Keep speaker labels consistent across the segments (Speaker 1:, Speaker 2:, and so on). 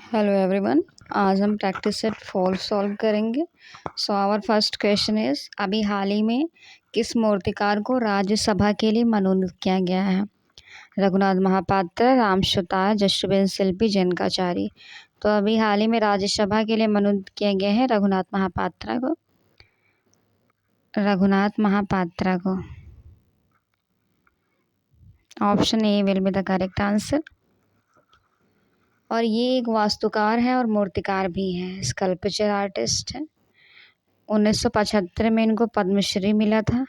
Speaker 1: Hello everyone. आज हम practice set 4 solve करेंगे। So our first question is, अभी हाल ही में किस मूर्तिकार को राज्यसभा के लिए मनोनीत किया गया है? रघुनाथ महापात्र, राम सुतार, जशुबेन शिल्पी, जनकाचारी। तो अभी हाल ही में राज्यसभा के लिए मनोनीत किया गया है रघुनाथ महापात्रा को। Option A will be the correct answer. और ये एक वास्तुकार है और मूर्तिकार भी हैं, स्कल्पचर आर्टिस्ट है। 1975 में इनको पद्मश्री मिला था।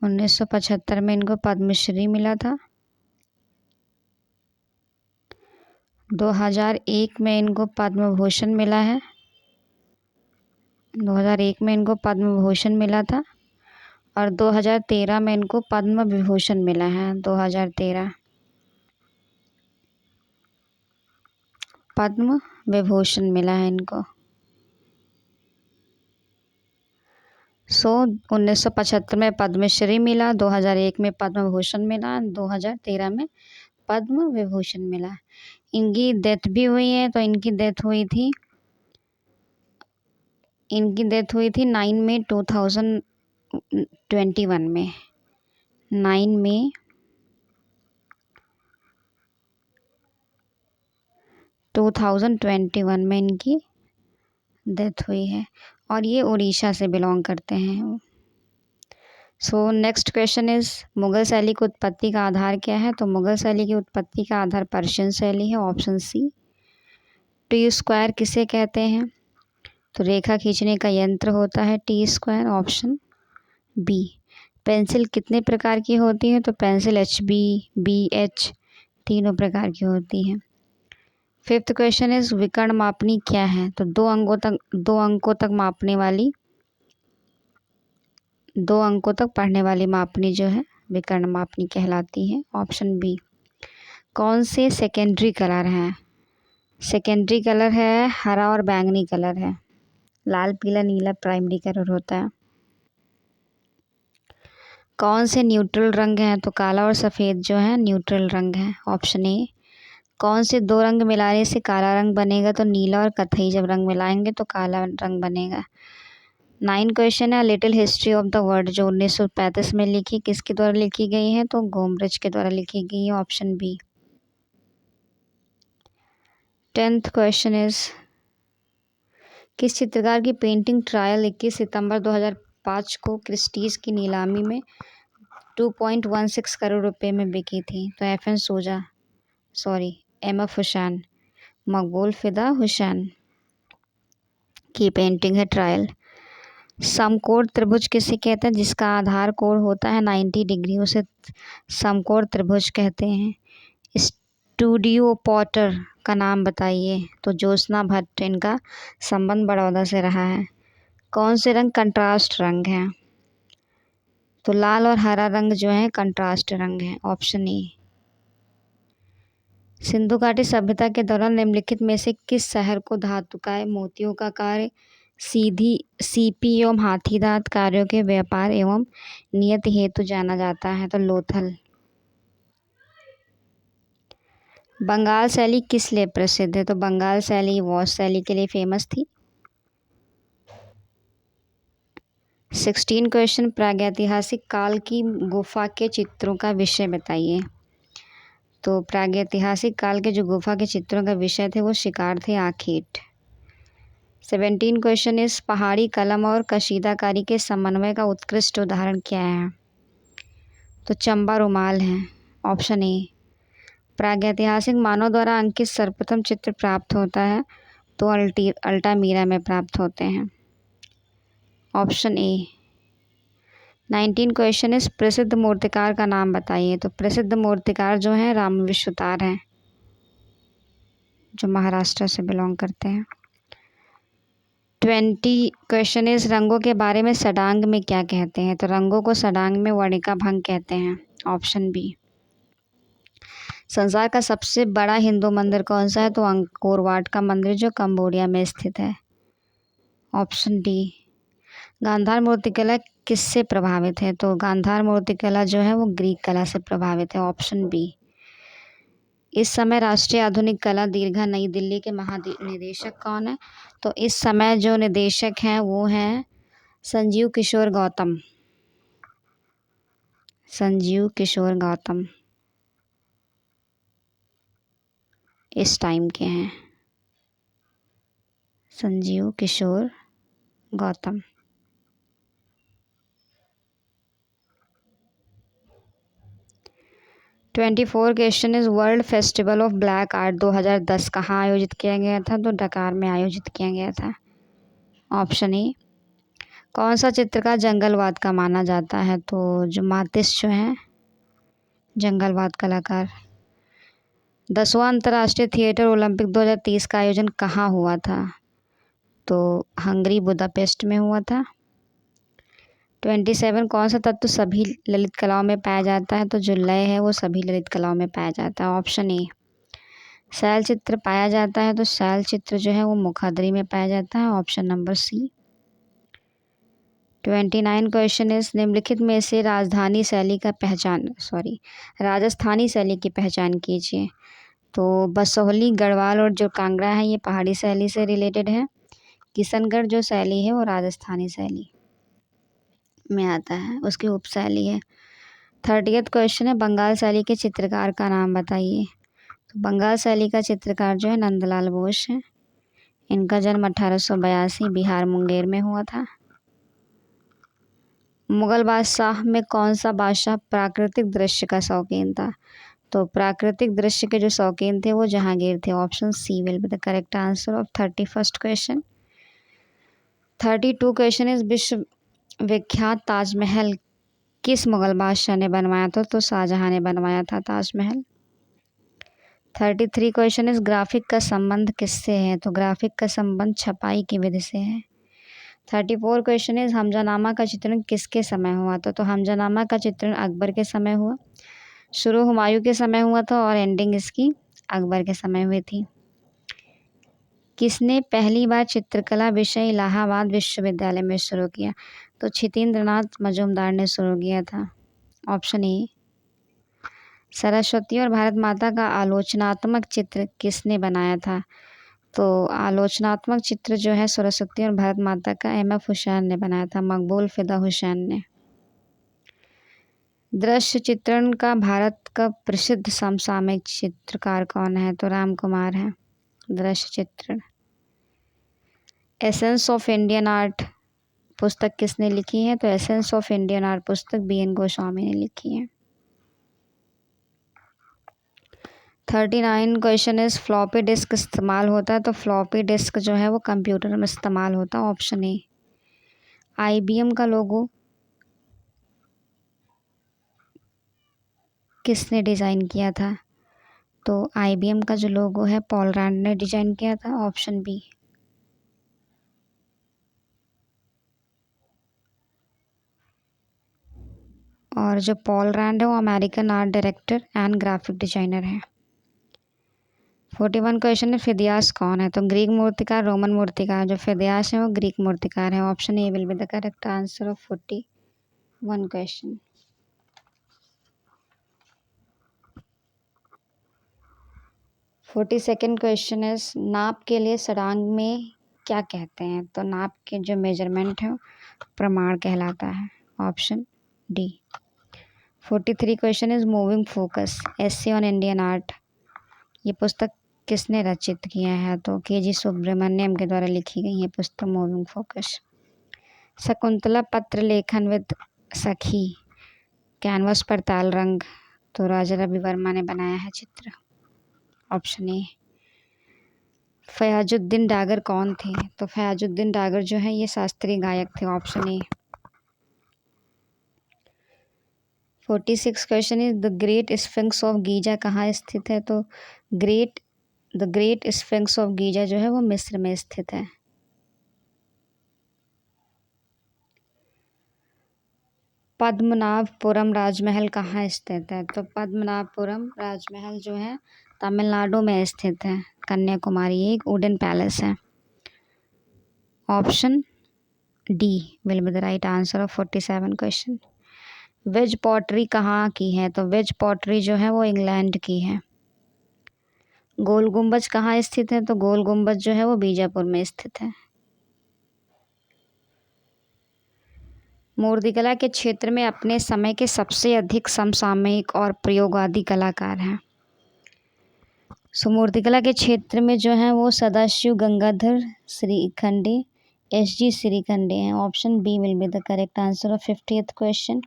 Speaker 1: 1975 में इनको पद्मश्री मिला था। 2001 में इनको पद्म भूषण मिला है। 2001 में इनको पद्म भूषण मिला था और 2013 में इनको पद्म विभूषण मिला है। 2013 पद्म विभूषण मिला है इनको। 1975 में पद्मश्री मिला, 2001 में पद्म भूषण मिला, 2013 में पद्म विभूषण मिला। इनकी डेथ भी हुई है। तो इनकी डेथ हुई थी 9 मई 2021 में। 9 मई 2021 में इनकी डेथ हुई है और ये उड़ीसा से बिलोंग करते हैं। So next question is, Mughal शैली की उत्पत्ति का आधार क्या है? तो मुगल शैली की उत्पत्ति का आधार पर्शियन शैली है। Option C. टी स्क्वायर किसे कहते हैं? तो रेखा खींचने का यंत्र होता है T square. Option B. Pencil कितने प्रकार की होती है? तो पेंसिल HB, BH तीनों प्रकार की होती हैं। फिफ्थ क्वेश्चन इज, विकर्ण मापनी क्या है? तो दो अंकों तक पढ़ने वाली मापनी जो है विकर्ण मापनी कहलाती है। Option B. कौन से सेकेंडरी कलर हैं? सेकेंडरी कलर है हरा और बैंगनी कलर है। लाल, पीला, नीला प्राइमरी कलर होता है। कौन से न्यूट्रल रंग हैं? तो काला और सफ़ेद जो है न्यूट्रल रंग है। Option A. कौन से दो रंग मिलाने से काला रंग बनेगा? तो नीला और कत्थई जब रंग मिलाएंगे तो काला रंग बनेगा। 9 क्वेश्चन है, little history of the world जो 1935 में लिखी, किसके द्वारा लिखी गई है? तो गोमब्रिज के द्वारा लिखी गई है। Option B. 10th question is, किस चित्रकार की पेंटिंग ट्रायल 21 सितंबर 2005 को क्रिस्टीज की नीलामी में 2.16 करोड़ रुपए में बिकी थी? तो MF हुसैन, मकबूल फिदा हुसैन की पेंटिंग है ट्रायल। समकोण त्रिभुज किसे कहते हैं? जिसका आधार कोण होता है 90 डिग्री, उसे समकोण त्रिभुज कहते हैं। स्टूडियो पॉटर का नाम बताइए? तो ज्योत्सना भट्ट, इनका संबंध बड़ौदा से रहा है। कौन से रंग कंट्रास्ट रंग हैं? तो लाल और हरा रंग जो है कंट्रास्ट रंग है। Option A. सिंधु घाटी सभ्यता के दौरान निम्नलिखित में से किस शहर को धातुकाय मोतियों का कार्य, सीपी एवं हाथीदांत कार्यों के व्यापार एवं नियत हेतु जाना जाता है? तो लोथल। बंगाल शैली किस लिए प्रसिद्ध है? तो बंगाल शैली वॉश शैली के लिए फेमस थी। 16 क्वेश्चन, प्रागैतिहासिक काल की गुफा के चित्रों का विषय बताइए? तो प्रागैतिहासिक काल के जो गुफा के चित्रों का विषय थे वो शिकार थे आखेट। 17 क्वेश्चन इस, पहाड़ी कलम और कशीदाकारी के समन्वय का उत्कृष्ट उदाहरण क्या है? तो चंबा रुमाल है। Option A. प्रागैतिहासिक मानव द्वारा अंकित सर्वप्रथम चित्र प्राप्त होता है तो अल्टामीरा में प्राप्त होते हैं। Option A. 19 क्वेश्चन इस, प्रसिद्ध मूर्तिकार का नाम बताइए? तो प्रसिद्ध मूर्तिकार जो हैं रामविश सुतार हैं, जो महाराष्ट्र से बिलोंग करते हैं। 20 क्वेश्चन इस, रंगों के बारे में षडांग में क्या कहते हैं? तो रंगों को षडांग में वर्णिका भंग कहते हैं। Option B. संसार का सबसे बड़ा हिंदू मंदिर कौन सा है? तो अंकोर वाट का मंदिर जो कंबोडिया में स्थित है। Option D. गांधार मूर्तिकला किससे प्रभावित है? तो गांधार मूर्तिकला जो है वो ग्रीक कला से प्रभावित है। Option B. इस समय राष्ट्रीय आधुनिक कला दीर्घा नई दिल्ली के महानिदेशक कौन है? तो इस समय जो निदेशक हैं वो हैं संजीव किशोर गौतम। संजीव किशोर गौतम इस टाइम के हैं। Sanjeev Kishore Gautam. Twenty four question is World Festival of Black Art 2010 कहाँ आयोजित किया गया था? तो डकार में आयोजित किया गया था। Option A. कौन सा चित्रकार जंगलवाद का माना जाता है? तो जो मातिस जो है जंगलवाद कलाकार। 10वां अंतर्राष्ट्रीय थिएटर ओलंपिक 2030 का आयोजन कहाँ हुआ था? तो हंगरी बुदापेस्ट में हुआ था। 27 कौन सा तत्व सभी ललित कलाओं में पाया जाता है? तो जो लय है वो सभी ललित कलाओं में पाया जाता है। Option A. शैल चित्र पाया जाता है, तो शैल चित्र जो है वो मुखाग्नि में पाया जाता है। Option number C. 29 question is निम्नलिखित में से राजस्थानी शैली की पहचान कीजिए। तो बसोहली, गढ़वाल और जो कांगड़ा है ये पहाड़ी शैली से रिलेटेड है। किशनगढ़ जो शैली है वो राजस्थानी शैली में आता है, उसकी उपशैली है। 30th क्वेश्चन है बंगाल शैली के चित्रकार का नाम बताइए। तो बंगाल शैली का चित्रकार जो है नंदलाल बोस है। इनका जन्म 1882 बिहार मुंगेर में हुआ था। मुगल बादशाह में कौन सा बादशाह प्राकृतिक दृश्य का शौकीन था? तो प्राकृतिक दृश्य के जो शौकीन थे वो जहांगीर थे। Option C will be the correct answer of 31st question. 32 question is विश्व विख्यात ताजमहल किस मुगल बादशाह ने बनवाया था? तो शाहजहां ने बनवाया था ताजमहल। 33 क्वेश्चन इज ग्राफिक का संबंध किससे है? तो ग्राफिक का संबंध छपाई की विधि से है। 34 क्वेश्चन इज हमजानामा का चित्रण किसके समय हुआ था? तो हमजानामा का चित्रण अकबर के समय हुआ। शुरू हुमायूं के समय हुआ था और एंडिंग इसकी अकबर के समय हुई थी। किसने पहली बार चित्रकला विषय इलाहाबाद विश्वविद्यालय में शुरू किया? तो छितेंद्रनाथ मजूमदार ने शुरू किया था। Option A. सरस्वती और भारत माता का आलोचनात्मक चित्र किसने बनाया था? तो आलोचनात्मक चित्र जो है सरस्वती और भारत माता का एम.एफ. हुसैन ने बनाया था, मकबूल फिदा हुसैन ने। दृश्य चित्रण का भारत का प्रसिद्ध समसामयिक चित्रकार कौन है? तो राम कुमार है। दृश्य चित्रण। एसेंस ऑफ इंडियन आर्ट पुस्तक किसने लिखी है? तो एसेंस ऑफ इंडियन आर्ट पुस्तक बी.एन. गोस्वामी ने लिखी है। 39 क्वेश्चन इज फ्लॉपी डिस्क इस्तेमाल होता है? तो फ्लॉपी डिस्क जो है वो कंप्यूटर में इस्तेमाल होता है। Option A. IBM का लोगो किसने डिज़ाइन किया था? तो IBM का जो लोगो है पॉल रैंड ने डिज़ाइन किया था। Option B. और जो पॉल रैंड है वो American art director and graphic designer है। 41 क्वेश्चन है फिदियास कौन है? तो ग्रीक मूर्तिकार, रोमन मूर्तिकार। जो फिदियास है वो ग्रीक मूर्तिकार है। Option A will be the correct answer of 41 question. 42nd question is नाप के लिए षडांग में क्या कहते हैं? तो नाप के जो मेजरमेंट है प्रमाण कहलाता है। Option D. 43 question is moving focus essay on Indian art ये पुस्तक किसने रचित किया है? तो KG सुब्रमण्यम के द्वारा लिखी गई ये पुस्तक मूविंग फोकस। शकुंतला पत्र लेखन विद सखी कैनवस पर ताल रंग। तो राजा रवि वर्मा ने बनाया है चित्र। Option A. फयाजुद्दीन डागर कौन थे? तो फयाजुद्दीन डागर जो है ये शास्त्रीय गायक थे। Option A. 46 question is the great sphinx of Giza कहाँ स्थित है? तो the great sphinx of Giza जो है वो मिस्र में स्थित है। पद्मनाभपुरम राजमहल कहाँ स्थित है? तो पद्मनाभपुरम राजमहल जो है तमिलनाडु में स्थित है, कन्याकुमारी। एक वुडन पैलेस है। Option D will be the right answer of 47 question. वेज पॉटरी कहाँ की है? तो वेज पॉटरी जो है वो इंग्लैंड की है। गोल गुंबज कहाँ स्थित है? तो गोल गुंबज जो है वो बीजापुर में स्थित है। मूर्तिकला के क्षेत्र में अपने समय के सबसे अधिक समसामयिक और प्रयोगादि कलाकार हैं। सो मूर्तिकला के क्षेत्र में जो है वो सदाशिव गंगाधर श्रीखंडे, एस.जी. श्रीखंडे हैं। Option B will be the correct answer of 50th question.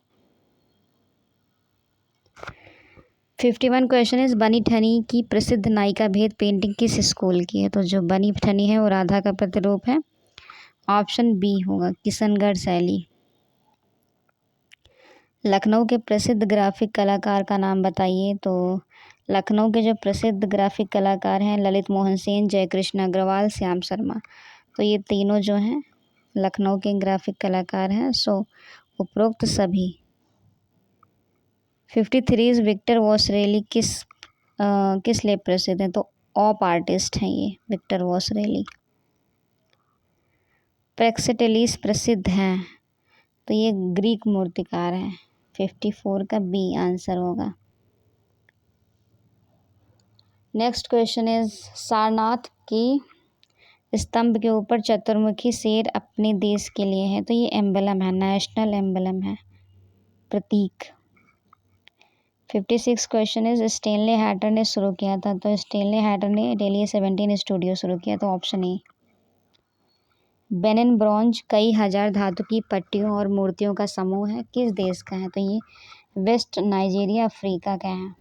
Speaker 1: 51 question is Bani Thani की प्रसिद्ध नायिका भेद पेंटिंग किस स्कूल की है? तो जो बनी ठनी है वो राधा का प्रतिरूप है। ऑप्शन बी होगा किशनगढ़ शैली। लखनऊ के प्रसिद्ध ग्राफिक कलाकार का नाम बताइए। तो लखनऊ के जो प्रसिद्ध ग्राफिक कलाकार हैं ललित मोहन सेन, जयकृष्ण अग्रवाल, श्याम शर्मा। तो ये तीनों जो हैं लखनऊ के ग्राफिक कलाकार हैं। सो उपरोक्त सभी। 53 विक्टर वॉसरेली किस लिए प्रसिद्ध हैं? तो ऑप आर्टिस्ट हैं ये विक्टर वॉसरेली। प्रेक्सेटेलिस प्रसिद्ध हैं तो ये ग्रीक मूर्तिकार हैं। 54 का बी आंसर होगा। नेक्स्ट क्वेश्चन इज सारनाथ की स्तंभ के ऊपर चतुर्मुखी शेर अपने देश के लिए है। तो ये एम्बलम है, नेशनल एम्बलम है, प्रतीक। 56 क्वेश्चन इज स्टेनले हैटर ने शुरू किया था। तो स्टेनले हैटर ने डेली 17 स्टूडियो शुरू किया। तो ऑप्शन ए। बेनिन ब्रॉन्ज कई हजार धातु की पट्टियों और मूर्तियों का समूह है, किस देश का है? तो ये वेस्ट नाइजीरिया अफ्रीका का है।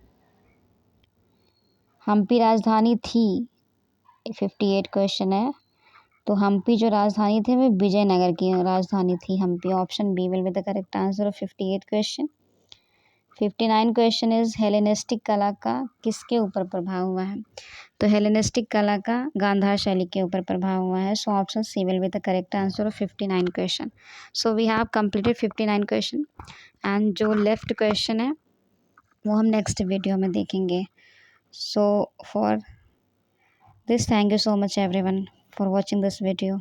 Speaker 1: हम्पी राजधानी थी। 58 क्वेश्चन है। तो हम्पी जो राजधानी थी वो विजयनगर की राजधानी थी Hampi. Option B will be the correct answer of 58 question. 59 question is Hellenistic कला का किसके ऊपर प्रभाव हुआ है? तो हेलेनिस्टिक कला का गांधार शैली के ऊपर प्रभाव हुआ है। So option C will be the correct answer of 59 question. So we have completed 59 question and जो लेफ्ट क्वेश्चन है वो हम नेक्स्ट वीडियो में देखेंगे। So for this, thank you so much everyone for watching this video.